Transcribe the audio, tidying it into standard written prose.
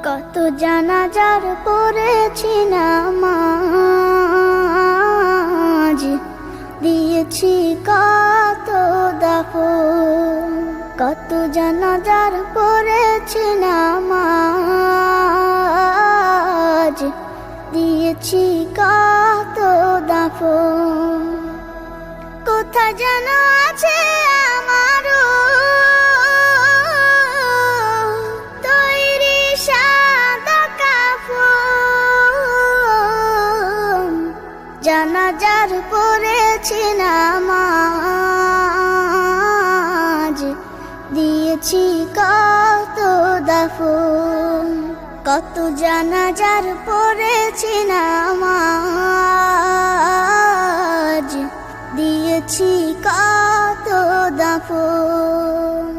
কত জানাজার পড়েছি নামাজ, দিয়েছি কত দাফন। কত জানাজার পড়েছি নামাজ, দিয়েছি কত দাফন। কোথায় যেন আছে আমারও তৈরি সাদা কাফন। জানাজার পড়েছি নামাজ, দিয়েছি কত দাফন। কত জানাজার পড়েছি নামাজ, দিয়েছি কত দাফন।